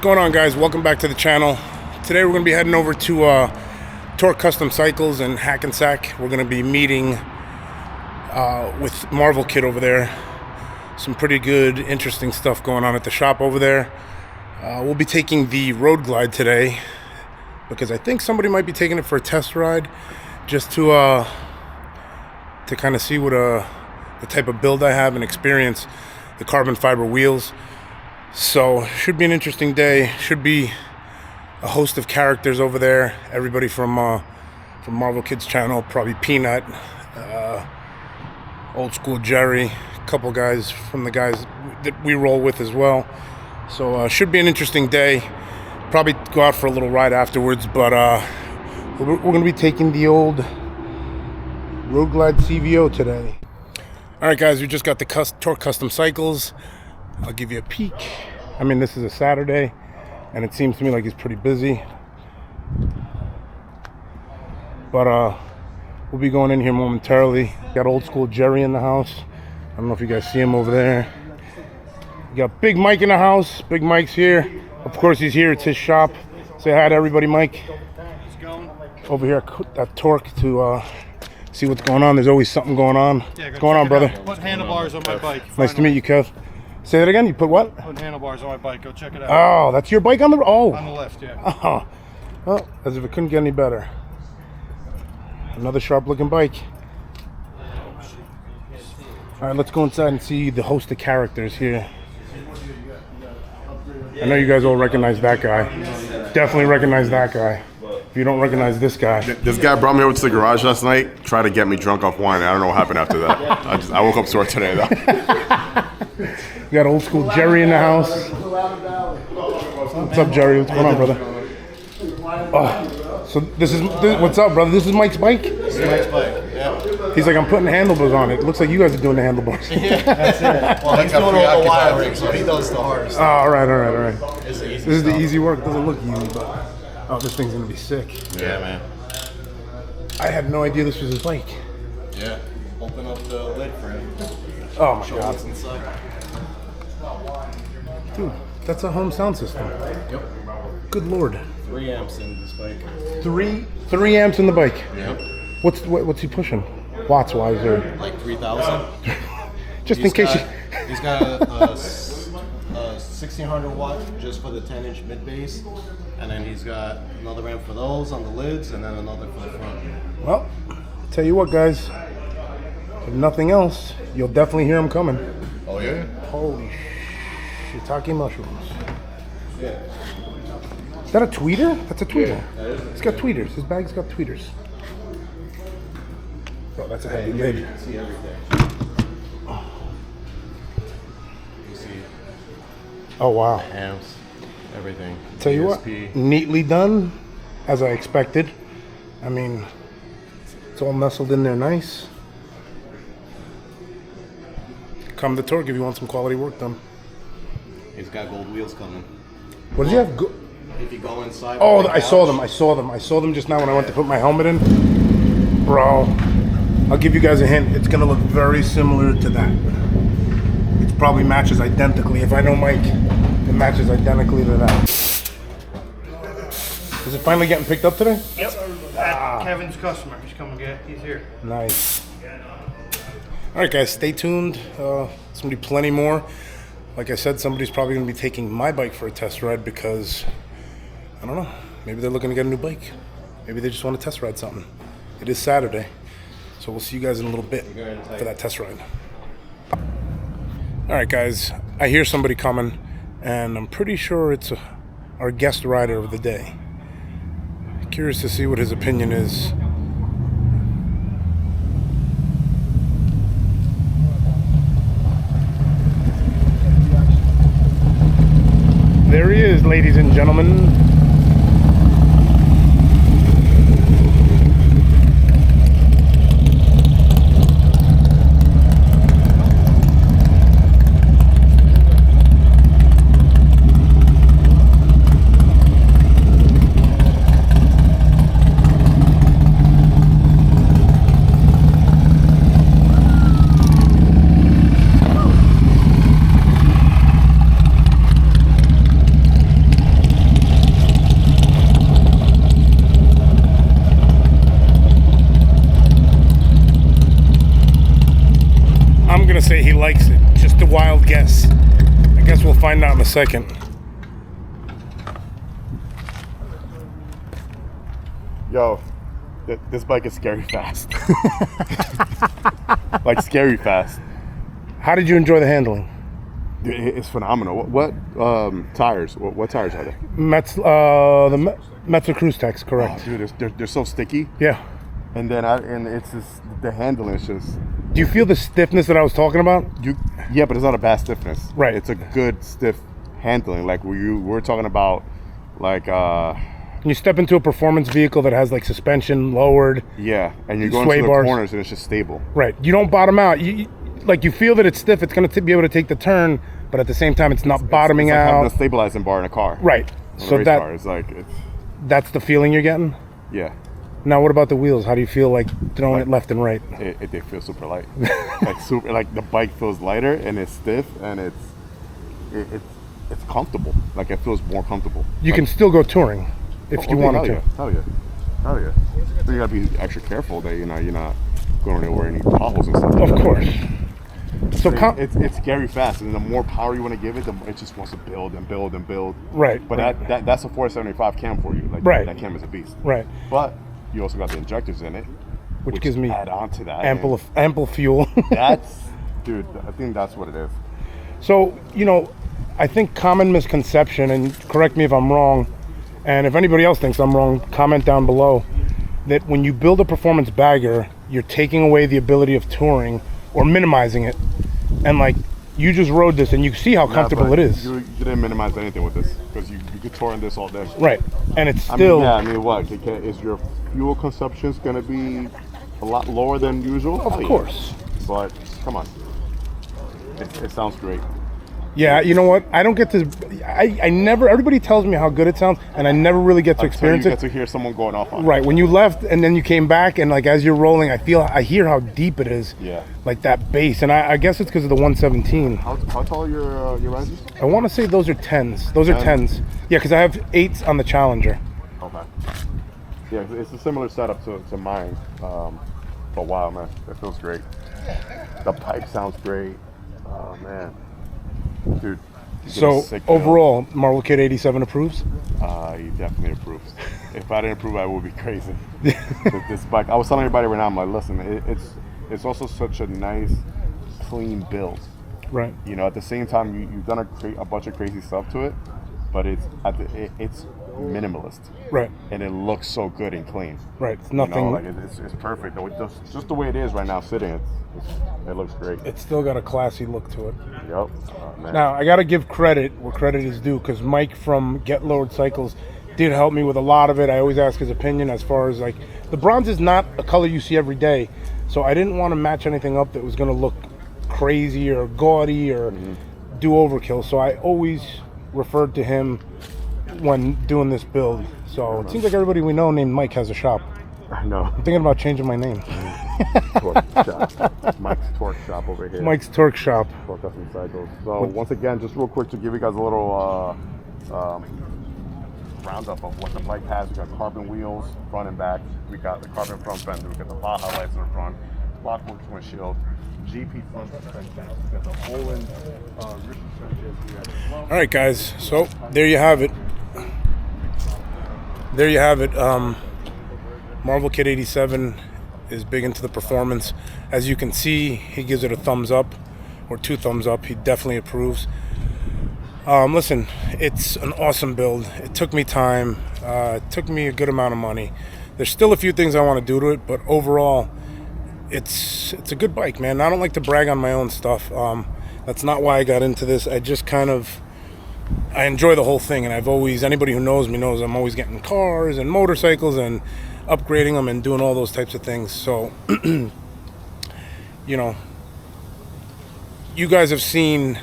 going on, guys? Welcome back to the channel. Today we're going to be heading over to Torque Custom Cycles in Hackensack. We're going to be meeting with Marvel Kid over there. Some pretty good, interesting stuff going on at the shop over there. We'll be taking the Road Glide today because I think somebody might be taking it for a test ride, just to kind of see what the type of build I have and experience the carbon fiber wheels. So should be an interesting day. Should be a host of characters over there. Everybody from Marvel Kid's channel, probably Peanut, Old School Jerry, a couple guys from the guys that we roll with as well. So should be an interesting day. Probably go out for a little ride afterwards, but we're going to be taking the old Road Glide CVO today. All right, guys, we just got the Torque Custom Cycles. I'll give you a peek. I mean, this is a Saturday, and it seems to me like he's pretty busy. But we'll be going in here momentarily. Got Old School Jerry in the house. I don't know if you guys see him over there. We got Big Mike in the house. Big Mike's here. Of course, he's here. It's his shop. Say hi to everybody, Mike. Over here at Torque to see what's going on. There's always something going on. Yeah, what's going on, brother? Put handlebars on my bike. Nice to meet you, Kev. Say that again. You put what? Put handlebars on my bike. Go check it out. Oh, that's your bike on the on the left, yeah. Oh, well, as if it couldn't get any better. Another sharp-looking bike. All right, let's go inside and see the host of characters here. I know you guys all recognize that guy. Definitely recognize that guy. If you don't recognize this guy. This guy brought me over to the garage last night, tried to get me drunk off wine. I don't know what happened after that. I woke up sore today, though. We got Old School Jerry in the house. What's up, Jerry? What's going on, brother? Oh, so what's up, brother? This is Mike's bike? This is Mike's bike, yeah. He's like, I'm putting handlebars on it. Looks like you guys are doing the handlebars. Yeah, that's it. Well, he's doing all the wild rigs, so he does the hardest. Oh, all right. This is the easy work. Doesn't look easy, but oh, this thing's gonna be sick. Yeah, man. I had no idea this was his bike. Yeah. Open up the lid for him. Oh my Show God. what's inside. Dude, that's a home sound system. Yep. Good Lord. 3 amps in this bike. Three amps in the bike. Yep. What's he pushing? Watts wise or Like 3,000. just in case He's got a 1600 watt just for the 10-inch mid bass, and then he's got another amp for those on the lids, and then another for the front. Well, tell you what, guys. If nothing else, you'll definitely hear him coming. Oh yeah. Holy shiitake mushrooms. Yeah. Is that a tweeter? That's a tweeter. Yeah, that is It's got tweeters. His bag's got tweeters. Oh, that's a heavy lid. You can see everything. You see Oh, wow. amps, everything. Tell you what, ESP. neatly done, as I expected. I mean, it's all nestled in there nice. Come to Torque if you want some quality work done. He's got gold wheels coming. What does he have? If you go inside. Oh, on the I saw them. couch- I saw them just now when I went to put my helmet in. Bro, I'll give you guys a hint. It's gonna look very similar to that. It probably matches identically. If I know Mike, it matches identically to that. Is it finally getting picked up today? Yep. At Kevin's customer. He's coming to get. He's here. Nice. All right, guys, stay tuned. It's gonna be plenty more. Like I said, somebody's probably gonna be taking my bike for a test ride because, I don't know, maybe they're looking to get a new bike. Maybe they just want to test ride something. It is Saturday, so we'll see you guys in a little bit for that test ride. All right, guys, I hear somebody coming, and I'm pretty sure it's our guest rider of the day. Curious to see what his opinion is. There he is, ladies and gentlemen. likes it. Just a wild guess. I guess we'll find out in a second. Yo, this bike is scary fast. Like scary fast. How did you enjoy the handling? It's phenomenal. What tires? What tires are they? Metzer Cruise Techs, correct. Oh, dude, they're so sticky. Yeah. And then it's just the handling is just. Do you feel the stiffness that I was talking about? Yeah, but it's not a bad stiffness. Right. It's a good stiff handling. Like we're talking about, like. You step into a performance vehicle that has like suspension lowered. Yeah, and you're going sway through the bars. corners and it's just stable. Right. You don't bottom out. You feel that it's stiff. It's going to be able to take the turn, but at the same time, it's not bottoming it's like out. having a stabilizing bar in a car. Right. So car is like that's the feeling you're getting. Yeah. Now, what about the wheels? How do you feel like throwing it left and right? They feel super light. Like the bike feels lighter and it's stiff and it's comfortable. Like it feels more comfortable. You can still go touring if you wanted to. Hell yeah. But you gotta be extra careful that you're not going anywhere any potholes and stuff. Of course. So it's scary fast, and the more power you want to give it, it just wants to build and build and build. Right. But that's a 475 cam for you. Like right. That cam is a beast. Right. But you also got the injectors in it, which gives me add on to that ample fuel. Dude, I think that's what it is. So I think common misconception, and correct me if I'm wrong, and if anybody else thinks I'm wrong, comment down below, that when you build a performance bagger, you're taking away the ability of touring or minimizing it. And like, you just rode this and you see how comfortable it is. You didn't minimize anything with this because you could tour in this all day. Right. And it's still... what? Is your fuel consumption's going to be a lot lower than usual? Of course. But, come on. It sounds great. Yeah, you know what? I don't get to. I never. Everybody tells me how good it sounds, and I never really get to experience it. You get to hear someone going off on it. Right. When you left and then you came back, and like as you're rolling, I hear how deep it is. Yeah. Like that bass, and I guess it's because of the 117. How tall are your rises? I want to say those are 10s. Those are 10s. Yeah, because I have 8s on the Challenger. Okay. Yeah, it's a similar setup to mine. But wow, man, it feels great. The pipe sounds great. Oh man. Dude. So overall, Marvel Kid 87 approves? He definitely approves. If I didn't approve, I would be crazy. This bike, I was telling everybody right now, I'm like, listen, it's also such a nice, clean build. Right. At the same time, you've done a bunch of crazy stuff to it, but it's minimalist. Right. And it looks so good and clean. Right. It's nothing. It's perfect. Just the way it is right now, sitting. It looks great. It's still got a classy look to it. Yep. Oh, man. Now, I got to give credit where credit is due, because Mike from Get Lowered Cycles did help me with a lot of it. I always ask his opinion as far as, like, the bronze is not a color you see every day, so I didn't want to match anything up that was going to look crazy or gaudy or do overkill, so I always referred to him when doing this build. So it seems like everybody we know named Mike has a shop. I know. I'm thinking about changing my name. Torque shop. Mike's Torque Shop over here. Mike's Torque Shop. Torque Custom Cycles. So once again, just real quick to give you guys a little roundup of what the bike has. We got carbon wheels, front and back. We got the carbon front fender. We got the Baja lights in the front. Blockworks windshield. GP front suspension. We got the Olin rear suspension. All right, guys. So there you have it. There you have it. Marvel Kid 87 is big into the performance. As you can see, he gives it a thumbs up or 2 thumbs up. He definitely approves. Listen, it's an awesome build. It took me time. It took me a good amount of money. There's still a few things I want to do to it, but overall, it's a good bike, man. I don't like to brag on my own stuff. That's not why I got into this. I just I enjoy the whole thing, and anybody who knows me knows I'm always getting cars and motorcycles and upgrading them and doing all those types of things. So, you guys have seen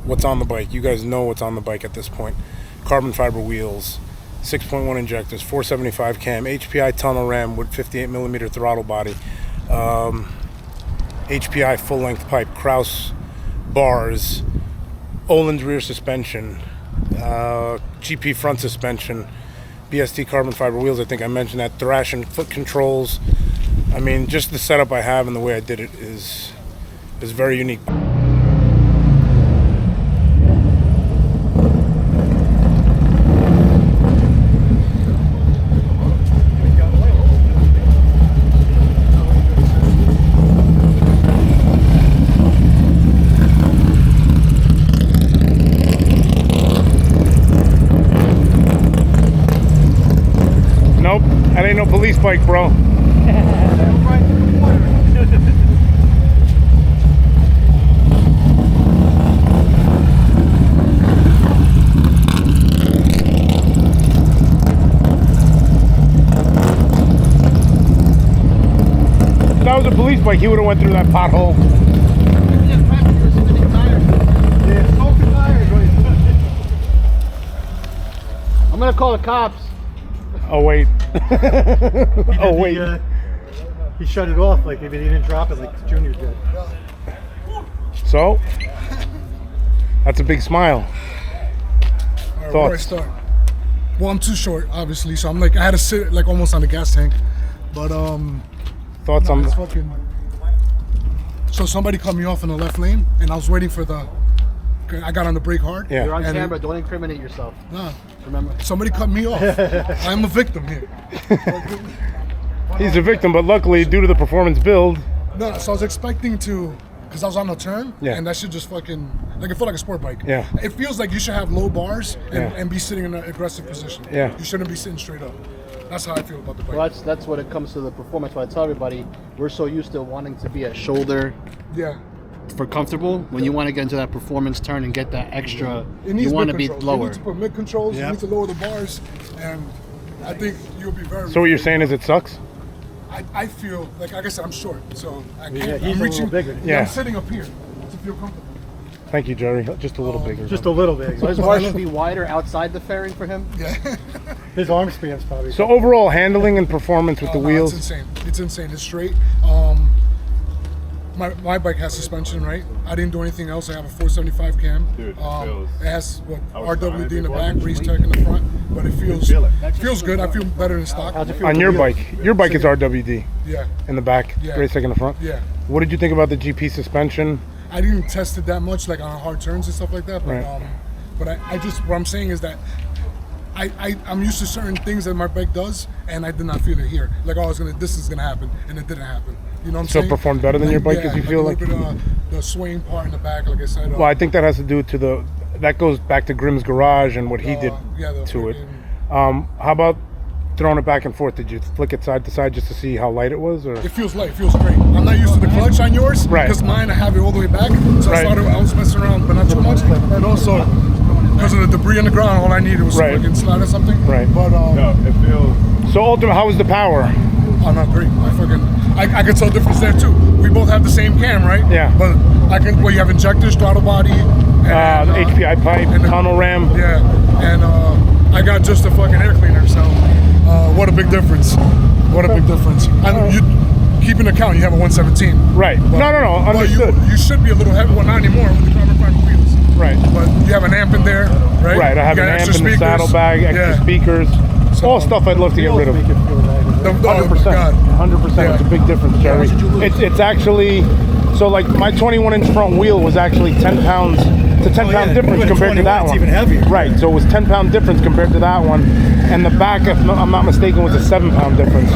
what's on the bike. You guys know what's on the bike at this point. Carbon fiber wheels, 6.1 injectors, 475 cam, HPI tunnel ram with 58 millimeter throttle body, HPI full length pipe, Kraus bars, Olin's rear suspension, GP front suspension, BST carbon fiber wheels. I think I mentioned that. Thrashing foot controls. I mean, just the setup I have and the way I did it is very unique. ain't no police bike, bro. If that was a police bike, he would have went through that pothole. I'm gonna call the cops. Oh wait. Oh wait. He shut it off like if he didn't drop it like Junior did. So, that's a big smile. All right, where do I Thoughts? start? Well, I'm too short, obviously, so I'm like, I had to sit like almost on the gas tank. But Thoughts no, on it's fucking. So somebody cut me off in the left lane, and I was waiting for the. I got on the brake hard. Yeah. You're on And camera. Don't incriminate yourself. Nah, Remember. somebody cut me off. I'm a victim here. He's a victim, but luckily, due to the performance build, No, so I was expecting to, because I was on a turn, Yeah. and that should just fucking, like it felt like a sport bike. Yeah. It feels like you should have low bars and, Yeah. and be sitting in an aggressive position. Yeah. You shouldn't be sitting straight up. That's how I feel about the bike. Well, that's what it comes to the performance. What I tell everybody, we're so used to wanting to be at shoulder Yeah. for comfortable. When you want to get into that performance turn and get that extra, It needs you want to mid be controls. lower. You need to put mid controls. Yeah. You need to lower the bars, and I think you'll be very. so what you're saying is it sucks? I feel like I said, I'm short, so I can't. Yeah, he's I'm a little reaching bigger. Yeah. I'm sitting up here to feel comfortable. Thank you, Jerry. Just a little bigger. Just a little bit. So his bar should be wider outside the fairing for him. Yeah. His arm span's probably. So overall handling and performance with the No, wheels. It's insane. It's insane. It's straight. My bike has suspension, right? I didn't do anything else. I have a 475 cam. Dude, it feels- it has what I was trying RWD to in the do back, it. Race Tech in the front, but it feels feel it. feels good. I feel better than stock. How'd you feel On with your the wheels? bike. Your bike is RWD Yeah, in the back, Yeah. race tech in the front. yeah. What did you think about the GP suspension? I didn't test it that much, like on hard turns and stuff like that. But Right. but I just what I'm saying is that I'm used to certain things that my bike does, and I did not feel it here. Like, oh, this is gonna happen, and it didn't happen. You know what I'm So it saying? performed better than your bike, yeah, as you feel a like? little bit, the swaying part in the back, like I said. Well, I think that has to do to that goes back to Grimm's garage and what he did yeah, the to it. freaking- How about throwing it back and forth? Did you flick it side to side just to see how light it was? Or It feels light. It feels great. I'm not used to the clutch on yours. Right. Because mine, I have it all the way back. So Right. I was messing around, but not too much. And also, because of the debris on the ground, all I needed was Right. fucking slide or something. Right. But, No, it feels. so ultimately, how was the power? oh, no, great. I can tell difference there too. We both have the same cam, right? Yeah. But you have injectors, throttle body, and, The HPI pipe, and the- tunnel ram. Yeah. And I got just a fucking air cleaner, so what a big difference. What a big difference. You keep in account, you have a 117. Right. But- No, but understood. you should be a little heavy. Well, not anymore with the carbon fiber wheels. Right. But you have an amp in there, right? Right. I have You an got amp extra in the speakers. saddlebag, extra Yeah. speakers, So- all stuff I'd love to get rid of. Make it feel lighter. Oh, my 100%. God. 100%. It's a Yeah. big difference, Jerry. It's actually so like my 21-inch front wheel was actually 10 pounds. It's a 10-pound difference compared to that It's one. even heavier. Right. So it was 10-pound difference compared to that one, and the back, if I'm not mistaken, was a 7-pound difference.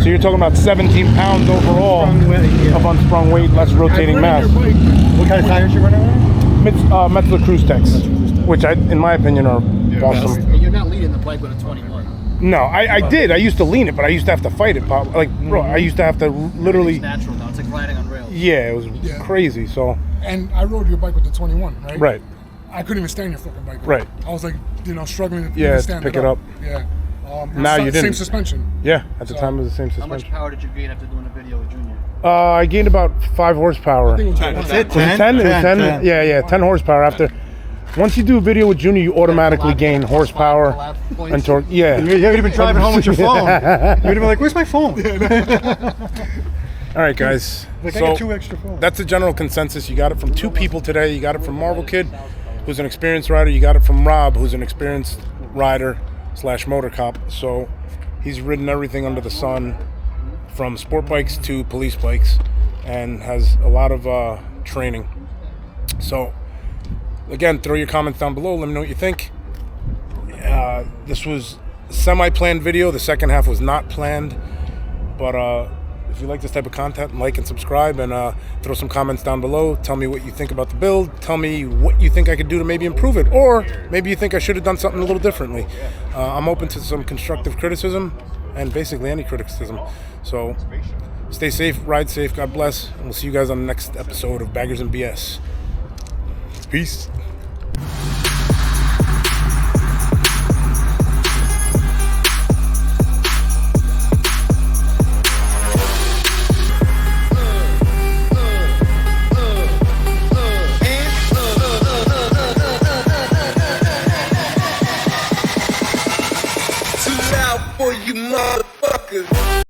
So you're talking about 17 pounds overall Unsprung weight, yeah. of unsprung weight, less rotating I've mass. ridden your bike. What kind of tires you running on? Metzler Cruise Techs, which in my opinion are awesome. And you're not leading the bike with a 21. No, I did. I used to lean it, but I used to have to fight it. Like, bro, I used to have to literally. It's natural now. It's like gliding on rails. Yeah, it was Yeah. crazy. So, And I rode your bike with the 21, right? right. I couldn't even stand your fucking bike. Right. I was like, struggling to Yeah, even to stand pick it up. Yeah. Now you Same didn't. suspension. Yeah, at the So, time it was the same How much suspension. power did you gain after doing a video with Junior? I gained about 5 horsepower. I think it was That's it, Was it 10? It was 10? 10. Yeah, 10 horsepower. After once you do a video with Junior, you automatically gain horsepower and torque. Yeah. You haven't even driving home with your phone. You'd have been like, "Where's my phone?" All right, guys. Like, I So got 2 extra phones. that's the general consensus. You got it from 2 people today. You got it from Marvel Kid, who's an experienced rider. You got it from Rob, who's an experienced rider / motor cop. So he's ridden everything under the sun, from sport bikes to police bikes, and has a lot of training. So again, throw your comments down below. Let me know what you think. This was a semi-planned video. The second half was not planned, but if you like this type of content, like and subscribe, and throw some comments down below. Tell me what you think about the build. Tell me what you think I could do to maybe improve it, or maybe you think I should have done something a little differently. I'm open to some constructive criticism, and basically any criticism. So stay safe, ride safe, God bless, and we'll see you guys on the next episode of Baggers and BS. Peace. For you motherfuckers.